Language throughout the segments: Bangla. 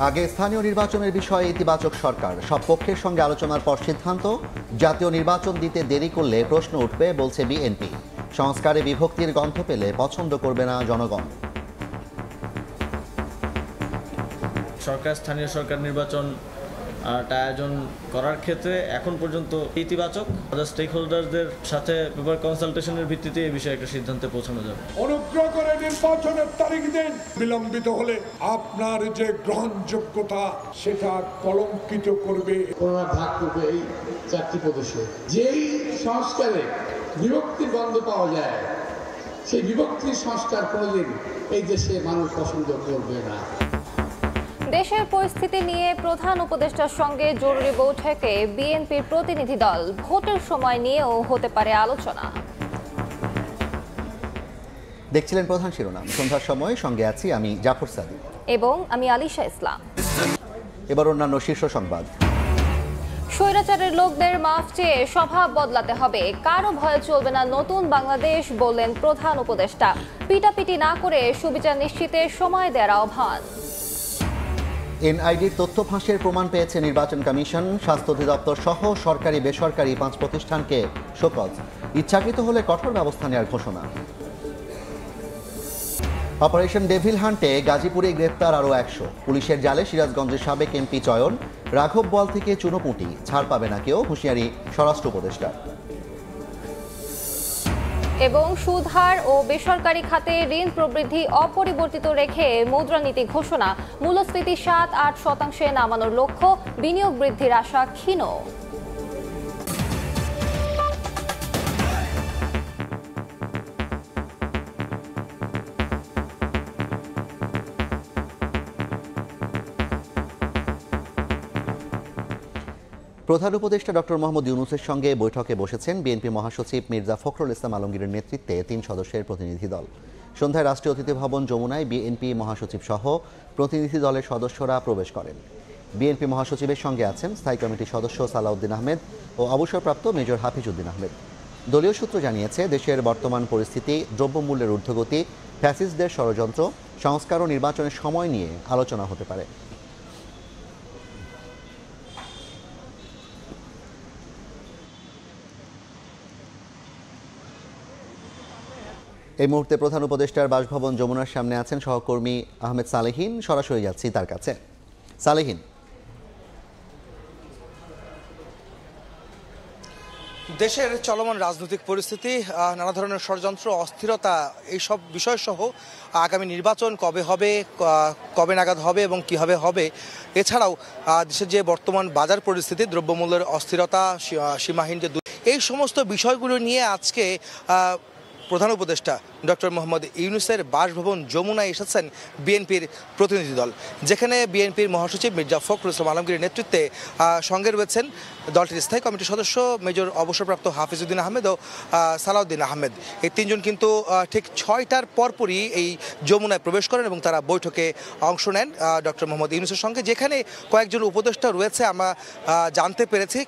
আগে স্থানীয় নির্বাচনের বিষয়ে ইতিবাচক সরকার, সব পক্ষের সঙ্গে আলোচনার পর সিদ্ধান্ত। জাতীয় নির্বাচন দিতে দেরি করলে প্রশ্ন উঠবে বলছে বিএনপি। সংস্কারে বিভক্তির গন্ধ পেলে পছন্দ করবে না জনগণ। সরকার স্থানীয় সরকার নির্বাচন আয়োজন করার ক্ষেত্রে এখন পর্যন্ত ইতিবাচক। স্টেক হোল্ডারদের সাথে পেপার কনসালটেশনের ভিত্তিতে এই বিষয়ে একটা সিদ্ধান্তে পৌঁছানো যাবে। অনুগ্রহ করে নির্বাচনের তারিখ দিন। বিলম্বিত হলে আপনার যে গ্রহণযোগ্যতা সেটা কলঙ্কিত করবে। ভাগ করবে এই চারটি প্রদেশে। যেই সংস্কারে বিভক্তির গন্ধ পাওয়া যায়, সেই বিভক্তির সংস্কার কোনোদিন এই দেশে মানুষ পছন্দ করবে না। দেশের পরিস্থিতি নিয়ে প্রধান উপদেষ্টার সঙ্গে জরুরি বৈঠকে বিএনপির প্রতিনিধি দল। ভোটের সময় নিয়েও হতে পারে আলোচনা। দেখছিলেন প্রধান শিরোনাম। সন্ধ্যার সময় সঙ্গে আছি আমি জাফর সাদিক এবং আমি আলিশা ইসলাম। এবার অন্যান্য শীর্ষ সংবাদ। স্বৈরাচারের লোকদের মাফ চেয়ে স্বভাব বদলাতে হবে, কারো ভয়ে চলবে না নতুন বাংলাদেশ, বললেন প্রধান উপদেষ্টা। পিটাপিটি না করে সুবিচার নিশ্চিতে সময় দেওয়ার আহ্বান। এনআইডির তথ্য ফাঁসের প্রমাণ পেয়েছে নির্বাচন কমিশন। স্বাস্থ্য অধিদপ্তর সহ সরকারি বেসরকারি 5 প্রতিষ্ঠানকে শোকজ। ইচ্ছাকৃত হলে কঠোর ব্যবস্থা নেওয়ার ঘোষণা। অপারেশন ডেভিল হান্টে গাজীপুরে গ্রেপ্তার আরও 100। পুলিশের জালে সিরাজগঞ্জের সাবেক এমপি চয়ন। রাঘব বল থেকে চুনোপুঁটি, ছাড় পাবে না কেউ, হুঁশিয়ারি স্বরাষ্ট্র উপদেষ্টা। এবং সুদহার ও বেসরকারি খাতে ঋণ প্রবৃদ্ধি অপরিবর্তিত রেখে মুদ্রানীতি ঘোষণা। মূল্যস্ফীতি 7-8% নামানোর লক্ষ্য, বিনিয়োগ বৃদ্ধির আশা ক্ষীণ। প্রধান উপদেষ্টা ডক্টর মোহাম্মদ ইউনূসের সঙ্গে বৈঠকে বসেছেন বিএনপি মহাসচিব মির্জা ফখরুল ইসলাম আলমগীরের নেতৃত্বে 3 সদস্যের প্রতিনিধি দল। সন্ধ্যায় রাষ্ট্রীয় অতিথি ভবন যমুনায় বিএনপি মহাসচিব সহ প্রতিনিধি দলের সদস্যরা প্রবেশ করেন। বিএনপি মহাসচিবের সঙ্গে আছেন স্থায়ী কমিটির সদস্য সালাউদ্দিন আহমেদ ও অবসরপ্রাপ্ত মেজর হাফিজউদ্দিন আহমেদ। দলীয় সূত্র জানিয়েছে, দেশের বর্তমান পরিস্থিতি, দ্রব্যমূল্যের ঊর্ধ্বগতি, ফ্যাসিস্টদের ষড়যন্ত্র, সংস্কার ও নির্বাচনের সময় নিয়ে আলোচনা হতে পারে। এই মুহূর্তে প্রধান উপদেষ্টার বাসভবন যমুনার সামনে আছেন সহকর্মী আহমেদ সালেহীন। সরাসরি যাচ্ছি তার কাছে। সালেহীন, দেশের চলমান রাজনৈতিক পরিস্থিতি, নানা ধরনের ষড়যন্ত্র, অস্থিরতা, এইসব বিষয়সহ আগামী নির্বাচন কবে হবে, কবে নাগাদ হবে এবং কীভাবে হবে, এছাড়াও দেশের যে বর্তমান বাজার পরিস্থিতি, দ্রব্যমূল্যের অস্থিরতা, সীমাহীন যে এই সমস্ত বিষয়গুলো নিয়ে আজকে প্রধান উপদেষ্টা ডক্টর মোহাম্মদ ইউনূসের বাসভবন যমুনায় এসেছেন বিএনপির প্রতিনিধি দল, যেখানে বিএনপির মহাসচিব মির্জা ফখরুল ইসলাম আলমগীরের নেতৃত্বে সঙ্গে রয়েছেন দলটির স্থায়ী কমিটির সদস্য মেজর অবসরপ্রাপ্ত হাফিজউদ্দিন আহমেদ ও সালাউদ্দিন আহমেদ। এই 3 জন কিন্তু ঠিক 6টার পরপরই এই যমুনায় প্রবেশ করেন এবং তারা বৈঠকে অংশ নেন ডক্টর মোহাম্মদ ইউনূসের সঙ্গে, যেখানে কয়েকজন উপদেষ্টা রয়েছে। আমরা জানতে পেরেছি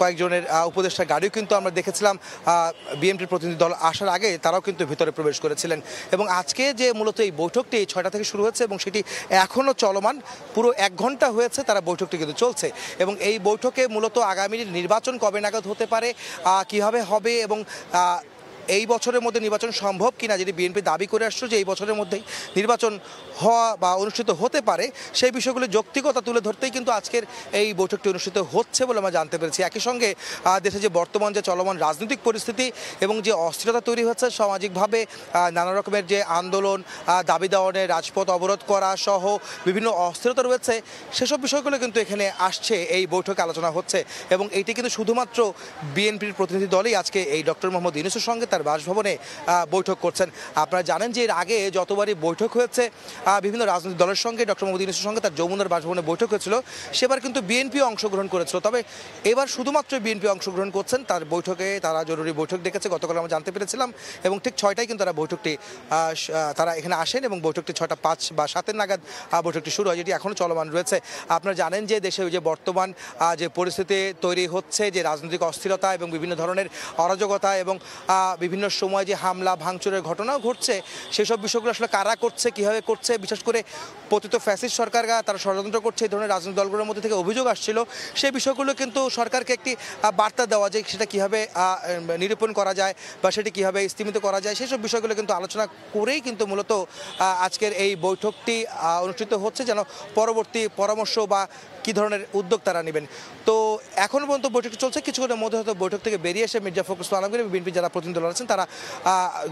কয়েকজনের উপদেষ্টার গাড়িও কিন্তু আমরা দেখেছিলাম বিএনপির প্রতিনিধি দল আসার আগে তারাও কিন্তু ভিতরে প্রবেশ করেছিলেন। এবং আজকে যে মূলত এই বৈঠকটি 6টা থেকে শুরু হয়েছে এবং সেটি এখনও চলমান, পুরো 1 ঘন্টা হয়েছে তারা বৈঠকটি কিন্তু চলছে। এবং এই বৈঠকে মূলত আগামী নির্বাচন কবে নাগাদ হতে পারে, কিভাবে হবে এবং এই বছরের মধ্যে নির্বাচন সম্ভব কিনা, যেটি বিএনপি দাবি করে আসছে যে এই বছরের মধ্যেই নির্বাচন হওয়া বা অনুষ্ঠিত হতে পারে, সেই বিষয়গুলো যৌক্তিকতা তুলে ধরতেই কিন্তু আজকের এই বৈঠকটি অনুষ্ঠিত হচ্ছে বলে আমরা জানতে পেরেছি। একই সঙ্গে দেশে যে বর্তমান যে চলমান রাজনৈতিক পরিস্থিতি এবং যে অস্থিরতা তৈরি হচ্ছে সামাজিকভাবে, নানা রকমের যে আন্দোলন, দাবি দাওয়ানের, রাজপথ অবরোধ করা সহ বিভিন্ন অস্থিরতা রয়েছে, সেসব বিষয়গুলো কিন্তু এখানে আসছে, এই বৈঠকে আলোচনা হচ্ছে। এবং এইটি কিন্তু শুধুমাত্র বিএনপির প্রতিনিধি দলই আজকে এই ডক্টর মোহাম্মদ ইউনূসের সঙ্গে তার বাসভবনে বৈঠক করছেন। আপনারা জানেন যে এর আগে যতবারই বৈঠক হয়েছে বিভিন্ন রাজনৈতিক দলের সঙ্গে, ডক্টর মোহাম্মদ ইউনূসের সঙ্গে তার যমুনার বাসভবনে বৈঠক হয়েছিল, সেবার কিন্তু বিএনপিও অংশগ্রহণ করেছিল। তবে এবার শুধুমাত্র বিএনপি অংশগ্রহণ করছেন। তার বৈঠকে তারা জরুরি বৈঠক ডেকেছে, গতকাল আমরা জানতে পেরেছিলাম। এবং ঠিক 6টায় কিন্তু তারা এখানে আসেন এবং বৈঠকটি 6টা 5 বা 7 নাগাদ বৈঠকটি শুরু হয়, যেটি এখনও চলমান রয়েছে। আপনারা জানেন যে দেশে যে বর্তমান যে পরিস্থিতি তৈরি হচ্ছে, যে রাজনৈতিক অস্থিরতা এবং বিভিন্ন ধরনের অরাজকতা এবং বিভিন্ন সময় যে হামলা ভাঙচুরের ঘটনাও ঘটছে সেসব বিষয়গুলো আসলে কারা করছে, কীভাবে করছে, বিশেষ করে পতিত ফ্যাসিস্ট সরকার তারা ষড়যন্ত্র করছে এই ধরনের রাজনৈতিক দলগুলোর মধ্যে থেকে অভিযোগ আসছিল। সেই বিষয়গুলো কিন্তু সরকারকে একটি বার্তা দেওয়া যে সেটা কীভাবে নিরূপণ করা যায় বা সেটি কীভাবে স্তীমিত করা যায় সেসব বিষয়গুলো কিন্তু আলোচনা করেই কিন্তু মূলত আজকের এই বৈঠকটি অনুষ্ঠিত হচ্ছে, যেন পরবর্তী পরামর্শ বা কী ধরনের উদ্যোগ তারা নেবেন। তো এখনও পর্যন্ত বৈঠকটি চলছে, কিছুক্ষণের মধ্যে হয়তো বৈঠক থেকে বেরিয়ে এসে মির্জা ফখরুল ইসলাম আলমগীর এবং বিএনপি যারা প্রতিনিধিদল আছেন তারা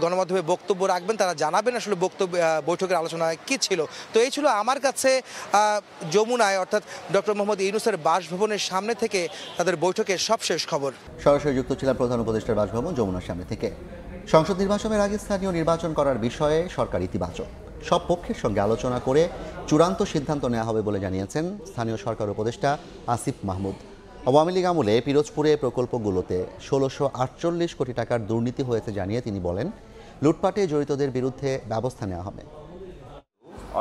গণমাধ্যমে বক্তব্য রাখবেন, তারা জানাবেন আসলে বৈঠকের আলোচনায় কী ছিল। তো এই ছিল আমার কাছে যমুনায় অর্থাৎ ডক্টর মোহাম্মদ ইউনূসের বাসভবনের সামনে থেকে তাদের বৈঠকের সবশেষ খবর। সরাসরি যুক্ত ছিলাম প্রধান উপদেষ্টার বাসভবন যমুনার সামনে থেকে। সংসদ নির্বাচনের আগে স্থানীয় নির্বাচন করার বিষয়ে সরকার ইতিবাচক, সব পক্ষের সঙ্গে আলোচনা করে চূড়ান্ত সিদ্ধান্ত নেওয়া হবে বলে জানিয়েছেন স্থানীয় সরকার উপদেষ্টা আসিফ মাহমুদ। আওয়ামী লীগ আমলে পিরোজপুরে প্রকল্পগুলোতে ১৬৪৮ কোটি টাকার দুর্নীতি হয়েছে জানিয়ে তিনি বলেন, লুটপাটে জড়িতদের বিরুদ্ধে ব্যবস্থা নেওয়া হবে।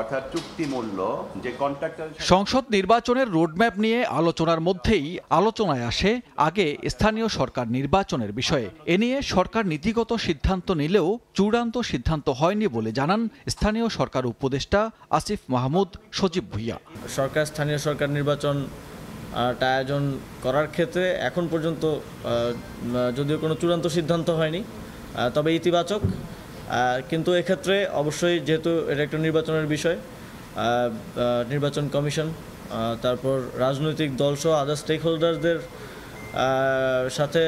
অর্থাৎ চুক্তি মূল্য যে কন্ট্রাক্টর। সংসদ নির্বাচনের রোডম্যাপ নিয়ে আলোচনার মধ্যেই আলোচনায় আসে আগে স্থানীয় সরকার নির্বাচনের বিষয়ে। এ নিয়ে সরকার নীতিগত সিদ্ধান্ত নিলেও চূড়ান্ত সিদ্ধান্ত হয়নি বলে জানান স্থানীয় সরকার উপদেষ্টা আসিফ মাহমুদ সজীব ভুইয়া। সরকার স্থানীয় সরকার নির্বাচন আয়োজন করার ক্ষেত্রে এখন পর্যন্ত যদিও কোনো চূড়ান্ত সিদ্ধান্ত হয়নি, তবে ইতিবাচক। কিন্তু এক্ষেত্রে অবশ্যই যেহেতু এটা একটা নির্বাচনের বিষয়, নির্বাচন কমিশন তারপর রাজনৈতিক দলসহ আদার স্টেক হোল্ডারদের সাথে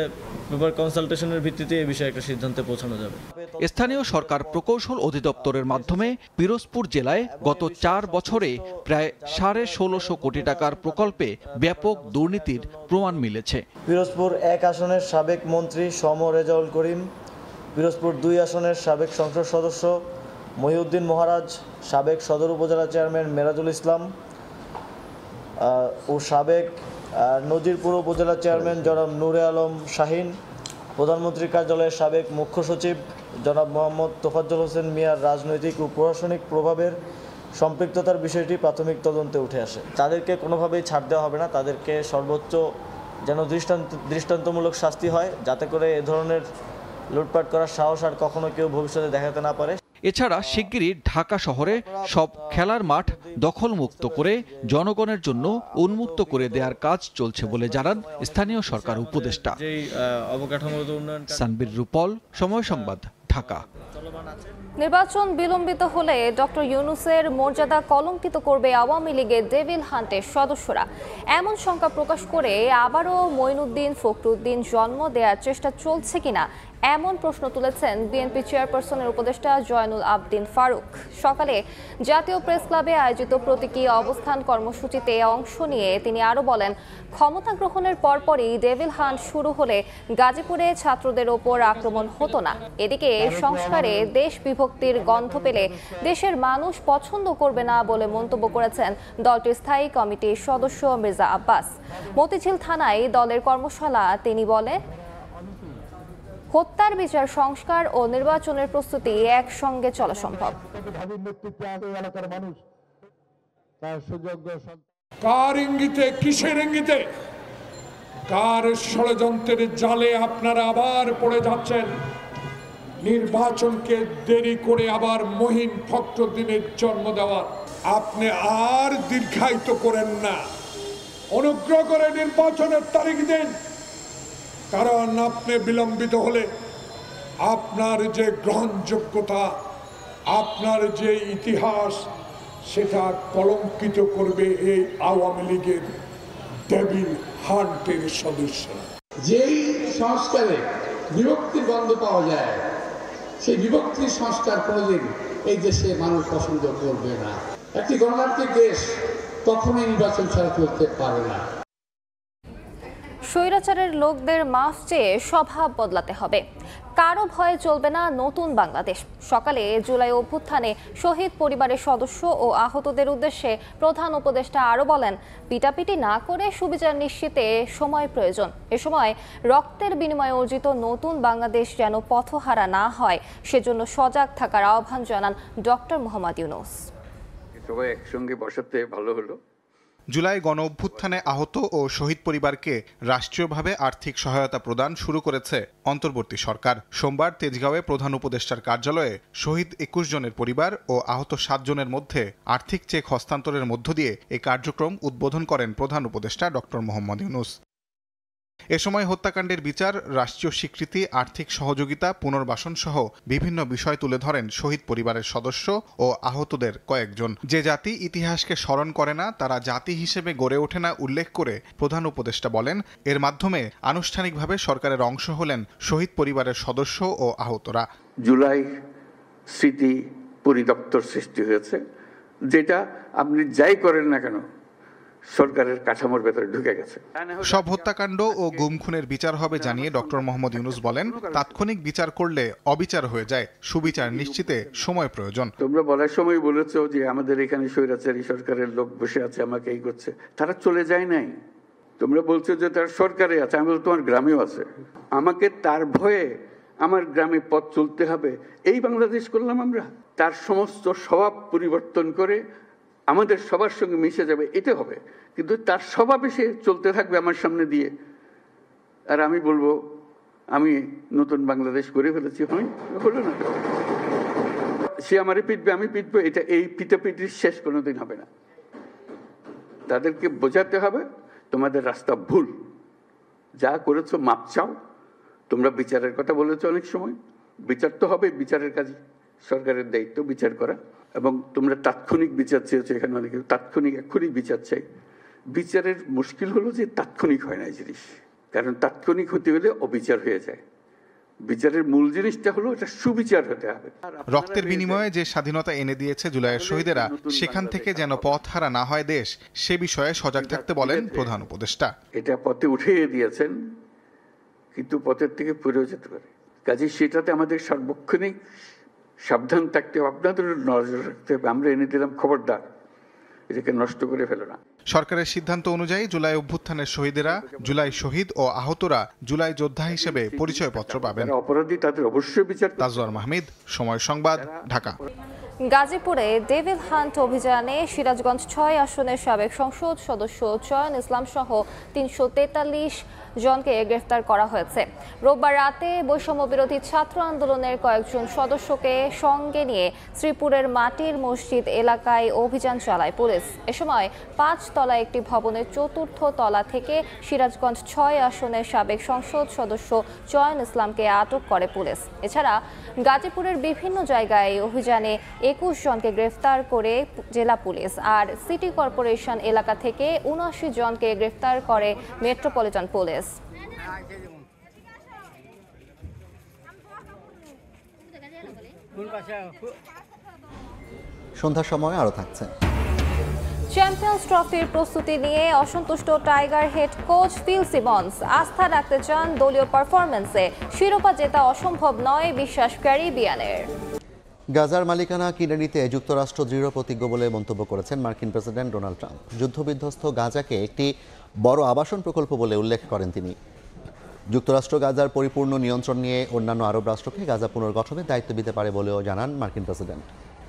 পেপার কনসালটেশনের ভিত্তিতে এই বিষয়ে একটা সিদ্ধান্তে পৌঁছানো যাবে। স্থানীয় সরকার প্রকৌশল অধিদপ্তরের মাধ্যমে পিরোজপুর জেলায় গত 4 বছরে প্রায় ১৬৫০ কোটি টাকার প্রকল্পে ব্যাপক দুর্নীতির প্রমাণ মিলেছে। পিরোজপুর 1 আসনের সাবেক মন্ত্রী সম রেজাউল করিম, পিরোজপুর 2 আসনের সাবেক সংসদ সদস্য মহিউদ্দিন মহারাজ, সাবেক সদর উপজেলা চেয়ারম্যান মেরাজুল ইসলাম ও সাবেক নজিরপুর উপজেলা চেয়ারম্যান জনাব নূরে আলম শাহিন, প্রধানমন্ত্রীর কার্যালয়ের সাবেক মুখ্য সচিব জনাব মোহাম্মদ তোফাজ্জল হোসেন মিয়ার রাজনৈতিক ও প্রশাসনিক প্রভাবের সম্পৃক্ততার বিষয়টি প্রাথমিক তদন্তে উঠে আসে। তাদেরকে কোনোভাবেই ছাড় দেওয়া হবে না, তাদেরকে সর্বোচ্চ যেন দৃষ্টান্তমূলক শাস্তি হয়, যাতে করে এ ধরনের লুটপাট করার সাহস আর কখনো কেউ ভবিষ্যতে দেখাতে না পারে। এছাড়া শিগগিরই ঢাকা শহরে সব খেলার মাঠ দখলমুক্ত করে জনগণের জন্য উন্মুক্ত করে দেওয়ার কাজ চলছে বলে জানান স্থানীয় সরকার উপদেষ্টা। সানবীর রূপল, সময় সংবাদ, ঢাকা। নির্বাচন বিলম্বিত হলে ডক্টর ইউনূসের মর্যাদা কলঙ্কিত করবে আওয়ামী লীগের ডেভিল হান্টের সদস্যরা, এমন শঙ্কা প্রকাশ করে আবারও মঈনুদ্দিন ফখরুদ্দিন জন্ম দেওয়ার চেষ্টা চলছে কিনা এমন প্রশ্ন তুলেছেন বিএনপি চেয়ারপারসনের উপদেষ্টা জয়নুল আবদিন ফারুক। সকালে জাতীয় প্রেস ক্লাবে আয়োজিত প্রতীকী অবস্থান কর্মসূচিতে অংশ নিয়ে তিনি আরও বলেন, ক্ষমতা গ্রহণের পরপরই ডেভিল হান্ট শুরু হলে গাজীপুরে ছাত্রদের ওপর আক্রমণ হতো না। এদিকে সংস্কারে দেশ বিভক্তির গন্ধ পেলে দেশের মানুষ পছন্দ করবে না বলে মন্তব্য করেছেন দলটির স্থায়ী কমিটির সদস্য মির্জা আব্বাস। মতিঝিল থানায় দলের কর্মশালা তিনি বলে, হত্যার বিচার, সংস্কার ও নির্বাচনের প্রস্তুতি একসঙ্গে চলা সম্ভব। কার ইঙ্গিতে, কিসের ইঙ্গিতে, কার ষড়যন্ত্রের জালে আপনারা আবার পড়ে যাচ্ছেন? নির্বাচনকে দেরি করে আবার মহিন ফখরুদ্দিনের জন্ম দেওয়ার আপনি আর দীর্ঘায়িত করেন না। অনুগ্রহ করে নির্বাচনের তারিখ দিন, কারণ আপনি বিলম্বিত হলে আপনার যে গ্রহণযোগ্যতা, আপনার যে ইতিহাস, সেটা কলঙ্কিত করবে এই আওয়ামী লীগের ডেভিল হান্টের সদস্যরা। যেই সংস্কারে বিভক্তির গন্ধ পাওয়া যায়, সেই বিভক্তির সংস্কার কোনোদিন এই দেশে মানুষ পছন্দ করবে না। একটি গণতান্ত্রিক দেশ কখনোই নির্বাচন ছাড়া চলতে পারে না। স্বৈরাচারের লোকদের মাফ চেয়ে স্বভাব বদলাতে হবে, কারো ভয়ে চলবে না নতুন বাংলাদেশ। সকালে জুলাই অভ্যুত্থানে শহীদ পরিবারের সদস্য ও আহতদের উদ্দেশ্যে প্রধান উপদেষ্টা আরও বলেন, পিটাপিটি না করে সুবিচার নিশ্চিতে সময় প্রয়োজন। এ সময় রক্তের বিনিময়ে অর্জিত নতুন বাংলাদেশ যেন পথহারা না হয়, সেজন্য সজাগ থাকার আহ্বান জানান ডক্টর মোহাম্মদ ইউনূস। সবাই একসঙ্গে বসাতে ভালো হলো, জুলাই গণ অভ্যুত্থানে আহত ও শহীদ পরিবারকে রাষ্ট্রীয়ভাবে আর্থিক সহায়তা প্রদান শুরু করেছে অন্তর্বর্তী সরকার। সোমবার তেজগাঁওয়ে প্রধান উপদেষ্টার কার্যালয়ে শহীদ 21 জনের পরিবার ও আহত 7 জনের মধ্যে আর্থিক চেক হস্তান্তরের মধ্য দিয়ে এই কার্যক্রম উদ্বোধন করেন প্রধান উপদেষ্টা ডক্টর মোহাম্মদ ইউনূস। এ সময় হত্যাকাণ্ডের বিচার, রাষ্ট্রীয় স্বীকৃতি, আর্থিক সহযোগিতা, পুনর্বাসন সহ বিভিন্ন বিষয় তুলে ধরেন শহীদ পরিবারের সদস্য ও আহতদের কয়েকজন। যে জাতি ইতিহাসকে স্মরণ করে না তারা জাতি হিসেবে গড়ে ওঠে না উল্লেখ করে প্রধান উপদেষ্টা বলেন, এর মাধ্যমে আনুষ্ঠানিকভাবে সরকারের অংশ হলেন শহীদ পরিবারের সদস্য ও আহতরা। জুলাই স্মৃতি পরিদপ্তর সৃষ্টি হয়েছে, যেটা আপনি যাই করেন না কেন সরকারের কাঠামোর ভেতরে ঢুকে গেছে। সব হত্যাকাণ্ড ও গুম খুনের বিচার হবে জানিয়ে ডক্টর মোহাম্মদ ইউনূস বলেন, তাৎক্ষণিক বিচার করলে অবিচার হয়ে যায়, সুবিচার নিশ্চিতে সময় প্রয়োজন। তোমরা বলার সময় বলেছো যে আমাদের এখানে স্বৈরাচারী সরকারের লোক বসে আছে, আমাকে এই করছে, তারা চলে যায় নাই। তোমরা বলছো যে তার সরকারে আছে, আমি বলছি তোমার গ্রামেও আছে। আমাকে তার ভয়ে আমার গ্রামে পথ চলতে হবে, এই বাংলাদেশ করলাম আমরা। তার সমস্ত স্বভাব পরিবর্তন করে আমাদের সবার সঙ্গে মিশে যাবে, এটা হবে। কিন্তু তার স্বভাবে সে চলতে থাকবে আমার সামনে দিয়ে, আর আমি বলবো আমি নতুন বাংলাদেশ করে ফেলেছি। হলো না, সে আমারে পিটবে, আমি পিটবো, এটা এই পিটাপিটির শেষ কোনোদিন হবে না। তাদেরকে বোঝাতে হবে তোমাদের রাস্তা ভুল, যা করেছো মাপ চাও। তোমরা বিচারের কথা বলেছো অনেক সময়, বিচার তো হবে, বিচারের কাজ সরকারের দায়িত্ব বিচার করা। এবং তোমরা তাৎক্ষণিক বিচার চেয়েছো, এখানে অনেকে তাৎক্ষণিক এক্ষুনি বিচার চাই। বিচারের মুশকিল হলো যে তাৎক্ষণিক হয় না এই জিনিস, কারণ তাৎক্ষণিক হতে হলে অবিচার হয়ে যায়। বিচারের মূল জিনিসটা হলো এটা সুবিচার হতে হবে। রক্তের বিনিময়ে যে স্বাধীনতা এনে দিয়েছে জুলাইয়ের শহীদেরা, সেখান থেকে যেন পথ হারা না হয় দেশ, সে বিষয়ে সজাগ থাকতে বলেন প্রধান উপদেষ্টা। এটা পথে উঠিয়ে দিয়েছেন, কিন্তু পথের থেকে পড়েও যেতে পারে, কাজে সেটাতে আমাদের সার্বক্ষণিক সাবধান থাকতে হবে, আপনাদের নজর রাখতে হবে। আমরা এনে দিলাম, খবরদার এটাকে নষ্ট করে ফেলো না। সরকারের সিদ্ধান্ত অনুযায়ী জুলাই অভ্যুত্থানের শহীদেরা, জুলাই শহীদ ও আহতরা জুলাই যোদ্ধা হিসেবে পরিচয়পত্র পাবেন। অপরাধী তাদের অবশ্যই বিচার। তাজওয়ার মাহমুদ, সময় সংবাদ, ঢাকা। গাজীপুরে ডেভিল হান্ট অভিযানে সিরাজগঞ্জ 6 আসনের সাবেক সংসদ সদস্য চয়ন ইসলাম সহ 343 জনকে গ্রেফতার করা হয়েছে। রোববার রাতে বৈষম্য বিরোধী ছাত্র আন্দোলনের কয়েকজন সদস্যকে সঙ্গে নিয়ে শ্রীপুরের মাটির মসজিদ এলাকায় অভিযান চালায় পুলিশ। এ সময় 5 তলা একটি ভবনের 4র্থ তলা থেকে সিরাজগঞ্জ 6 আসনের সাবেক সংসদ সদস্য চয়ন ইসলামকে আটক করে পুলিশ। এছাড়া গাজীপুরের বিভিন্ন জায়গায় অভিযানে 21 জনকে গ্রেফতার করে জেলা পুলিশ, আর সিটি কর্পোরেশন এলাকা থেকে 79 জনকে গ্রেফতার করে মেট্রোপলিটন পুলিশ। সন্ধ্যার সময় আরো থাকছে। চ্যাম্পিয়ন্স ট্রফির প্রস্তুতি নিয়ে অসন্তুষ্ট tiger head coach Phil Simmons আস্থা রাখতে চান দলীয় পারফরম্যান্সে। শিরোপা জেতা অসম্ভব নয় বিশ্বাস ক্যারিবিয়ানের। গাজার মালিকানা কিনে নিতে যুক্তরাষ্ট্র দৃঢ় প্রতিজ্ঞ বলে মন্তব্য করেছেন মার্কিন প্রেসিডেন্ট ডোনাল্ড ট্রাম্প। যুদ্ধবিধ্বস্ত গাজাকে একটি বড় আবাসন প্রকল্প বলে উল্লেখ করেন তিনি। যুক্তরাষ্ট্র গাজার পরিপূর্ণ নিয়ন্ত্রণ নিয়ে অন্যান্য আরব রাষ্ট্রকে গাজা পুনর্গঠনের দায়িত্ব দিতে পারে বলেও জানান মার্কিন প্রেসিডেন্ট।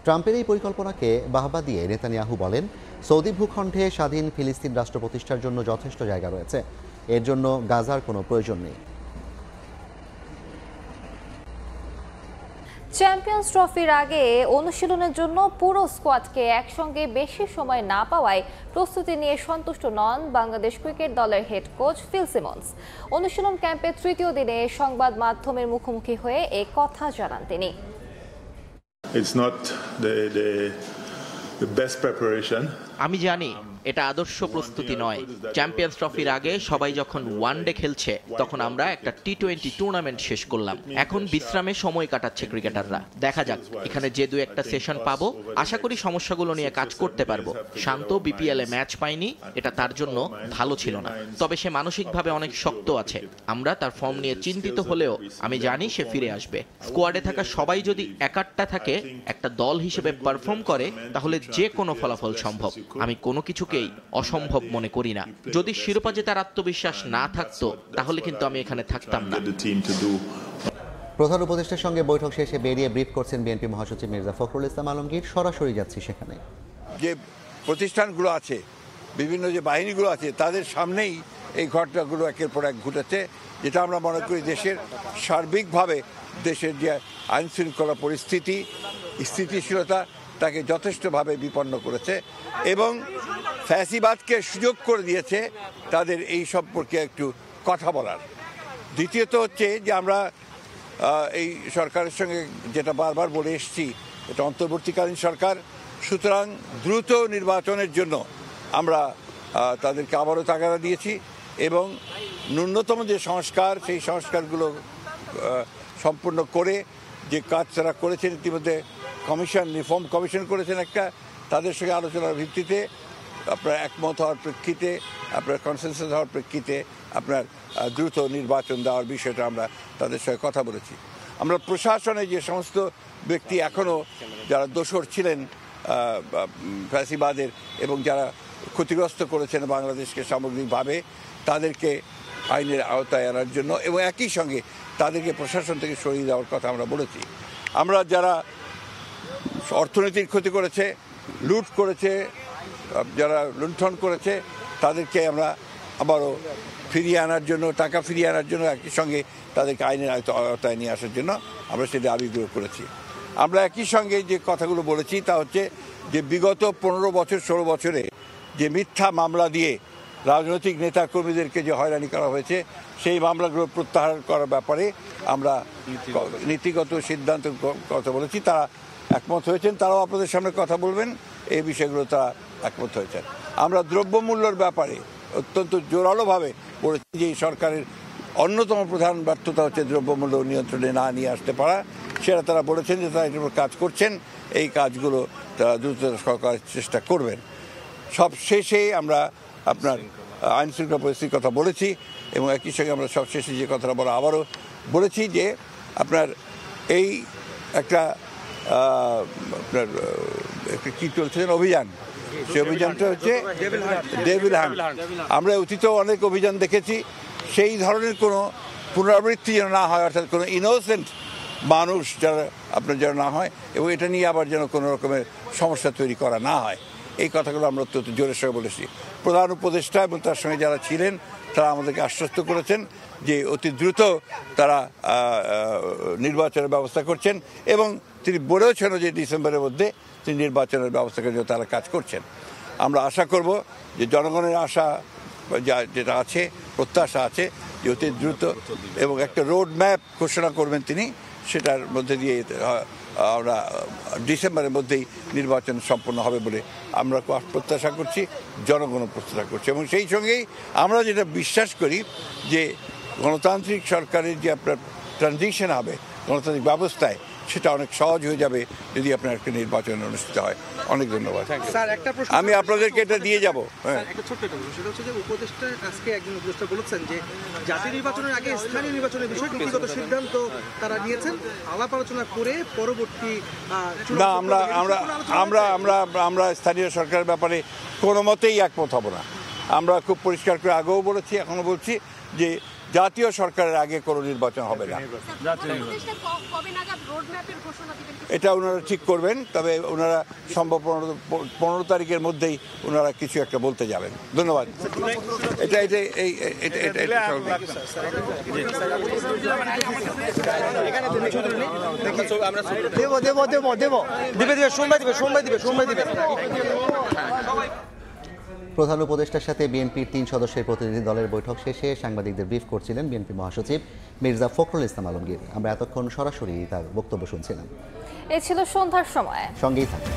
ট্রাম্পের এই পরিকল্পনাকে বাহবা দিয়ে নেতানিয়াহু বলেন, সৌদি ভূখণ্ডে স্বাধীন ফিলিস্তিন রাষ্ট্র প্রতিষ্ঠার জন্য যথেষ্ট জায়গা রয়েছে, এর জন্য গাজার কোনো প্রয়োজন নেই। চ্যাম্পিয়ন্স ট্রফির আগে অনুশীলনের জন্য পুরো স্কোয়াডকে একসঙ্গে বেশি সময় না পাওয়ায় প্রস্তুতি নিয়ে সন্তুষ্ট নন বাংলাদেশ ক্রিকেট দলের হেড কোচ ফিল সিমন্স। অনুশীলন ক্যাম্পের 3য় দিনে সংবাদ মাধ্যমের মুখোমুখি হয়ে এই কথা জানান তিনি। It's not the best preparation. আমি জানি এটা আদর্শ প্রস্তুতি নয়। চ্যাম্পিয়ন্স ট্রফির আগে সবাই যখন ওয়ানডে খেলছে তখন আমরা একটা টি20 টুর্নামেন্ট শেষ করলাম। এখন বিশ্রামে সময় কাটাচ্ছে ক্রিকেটাররা। দেখা যাক, এখানে যে 2-1টা সেশন পাবো, আশা করি সমস্যাগুলো নিয়ে কাজ করতে পারবো। শান্ত বিপিএলে ম্যাচ পায়নি, এটা তার জন্য ভালো ছিল না, তবে সে মানসিকভাবে অনেক শক্ত আছে। আমরা তার ফর্ম নিয়ে চিন্তিত হলেও আমি জানি সে ফিরে আসবে। স্কোয়াডে থাকা সবাই যদি একাট্টা থাকে, একটা দল হিসেবে পারফর্ম করে, তাহলে যে কোনো ফলাফল সম্ভব। আমি কোনো কিছুকেই অসম্ভব মনে করি না। যদি শিরোপা জেতার আত্মবিশ্বাস না থাকতো তাহলে কিন্তু আমি এখানে থাকতাম না। প্রধান উপদেষ্টার সঙ্গে বৈঠক শেষে বেরিয়ে ব্রিফ করছেন বিএনপি মহাসচিব মির্জা ফখরুল ইসলাম আলমগীর। সরাসরি যাচ্ছি সেখানে। যে প্রতিষ্ঠানগুলো আছে বিভিন্ন যে বাহিনীগুলো আছে তাদের সামনেই এই ঘটনাগুলো একের পর এক ঘটেছে, যেটা আমরা মনে করি দেশের সার্বিকভাবে দেশের যে আইন শৃঙ্খলা পরিস্থিতি স্থিতিশীলতা তাকে যথেষ্টভাবে বিপন্ন করেছে এবং ফ্যাসিবাদকে সুযোগ করে দিয়েছে তাদের এই সম্পর্কে একটু কথা বলার। দ্বিতীয়ত হচ্ছে যে আমরা এই সরকারের সঙ্গে যেটা বারবার বলে এসেছি, এটা অন্তর্বর্তীকালীন সরকার, সুতরাং দ্রুত নির্বাচনের জন্য আমরা তাদেরকে আবারও তাগাদা দিয়েছি এবং ন্যূনতম যে সংস্কার সেই সংস্কারগুলো সম্পূর্ণ করে যে কাজ তারা করেছেন ইতিমধ্যে কমিশন রিফর্ম কমিশন করেছেন একটা, তাদের সঙ্গে আলোচনার ভিত্তিতে আপনার একমত হওয়ার প্রেক্ষিতে আপনার কনসেনসাস হওয়ার প্রেক্ষিতে আপনার দ্রুত নির্বাচন দেওয়ার বিষয়টা আমরা তাদের সঙ্গে কথা বলেছি। আমরা প্রশাসনে যে সমস্ত ব্যক্তি এখনও যারা দোষর ছিলেন ফ্যাসিবাদের এবং যারা ক্ষতিগ্রস্ত করেছেন বাংলাদেশকে সামগ্রিকভাবে, তাদেরকে আইনের আওতায় আনার জন্য এবং একই সঙ্গে তাদেরকে প্রশাসন থেকে সরিয়ে দেওয়ার কথা আমরা বলেছি। আমরা যারা অর্থনীতির ক্ষতি করেছে, লুট করেছে, যারা লুণ্ঠন করেছে, তাদেরকে আমরা আবারও ফিরিয়ে আনার জন্য, টাকা ফিরিয়ে আনার জন্য একই সঙ্গে তাদেরকে আইনের আওতায় নিয়ে আসার জন্য আমরা সেটা দাবিগুলো করেছি। আমরা একই সঙ্গে যে কথাগুলো বলেছি তা হচ্ছে যে বিগত 15 বছর 16 বছরে যে মিথ্যা মামলা দিয়ে রাজনৈতিক নেতা কর্মীদেরকে যে হয়রানি করা হয়েছে সেই মামলাগুলো প্রত্যাহার করার ব্যাপারে আমরা নীতিগত সিদ্ধান্ত কথা বলেছি। তারা একমত হয়েছেন, তারাও আপনাদের সামনে কথা বলবেন, এই বিষয়গুলো তারা একমত হয়েছেন। আমরা দ্রব্যমূল্যের ব্যাপারে অত্যন্ত জোরালোভাবে বলেছি যে এই সরকারের অন্যতম প্রধান ব্যর্থতা হচ্ছে দ্রব্যমূল্য নিয়ন্ত্রণে না নিয়ে আসতে পারা। সেটা তারা বলেছেন যে তারা এটার উপর কাজ করছেন, এই কাজগুলো তারা দ্রুততর করার চেষ্টা করবেন। সব শেষে আমরা আপনার আইন শৃঙ্খলা পরিস্থিতির কথা বলেছি এবং একই সঙ্গে আমরা সব শেষে যে কথাটা বলা আবারও বলেছি যে আপনার এই একটা আপনার কী চলছে অভিযান, সেই অভিযানটা হচ্ছে ডেভিল হান্ট। আমরা অতীতেও অনেক অভিযান দেখেছি, সেই ধরনের কোনো পুনরাবৃত্তি যেন না হয়, অর্থাৎ কোনো ইনোসেন্ট মানুষ যারা আপনার যেন না হয় এবং এটা নিয়ে আবার যেন কোনো রকমের সমস্যা তৈরি করা না হয়, এই কথাগুলো আমরা অত্যন্ত জোরের সঙ্গে বলেছি। প্রধান উপদেষ্টা এবং তার সঙ্গে যারা ছিলেন তারা আমাদেরকে আশ্বস্ত করেছেন যে অতি দ্রুত তারা নির্বাচনের ব্যবস্থা করছেন এবং তিনি বলেওছেন যে ডিসেম্বরের মধ্যে তিনি নির্বাচনের ব্যবস্থা করার জন্য তারা কাজ করছেন। আমরা আশা করব যে জনগণের আশা যেটা আছে, প্রত্যাশা আছে যে অতি দ্রুত এবং একটা রোড ম্যাপ ঘোষণা করবেন তিনি, সেটার মধ্যে দিয়ে আমরা ডিসেম্বরের মধ্যেই নির্বাচন সম্পন্ন হবে বলে আমরা প্রত্যাশা করছি, জনগণও প্রত্যাশা করছে। এবং সেই সঙ্গেই আমরা যেটা বিশ্বাস করি যে গণতান্ত্রিক সরকারের যে আপনার ট্রানজিশন হবে গণতান্ত্রিক ব্যবস্থায়, সেটা অনেক সহজ হয়ে যাবে যদি আপনার একটা নির্বাচন অনুষ্ঠিত হয়। অনেক ধন্যবাদ। আমি আপনাদেরকে এটা দিয়ে যাব। একটা ছোট্ট একটা সেটা হচ্ছে যে উপদেষ্টা আজকে একজন উপদেষ্টা বলেছেন যে জাতীয় নির্বাচনের আগে স্থানীয় নির্বাচনের বিষয়ে নীতিগত সিদ্ধান্ত তারা নিয়েছেন, আলাপ আলোচনা করে পরবর্তী না আমরা স্থানীয় সরকারের ব্যাপারে কোনো মতেই একমত হব না। আমরা খুব পরিষ্কার করে আগেও বলেছি, এখনো বলছি যে জাতীয় সরকারের আগে কোনো নির্বাচন হবে না। এটা ওনারা ঠিক করবেন, তবে ওনারা সম্ভব 15 তারিখের মধ্যেই ওনারা কিছু একটা বলতে যাবেন। ধন্যবাদ। এটা প্রধান উপদেষ্টার সাথে বিএনপির 3 সদস্যের প্রতিনিধি দলের বৈঠক শেষে সাংবাদিকদের ব্রিফ করছিলেন বিএনপি মহাসচিব মির্জা ফখরুল ইসলাম আলমগীর। আমরা এতক্ষণ সরাসরি তার বক্তব্য শুনছিলাম। এই ছিল সন্ধ্যার সময়, সঙ্গেই থাকুন।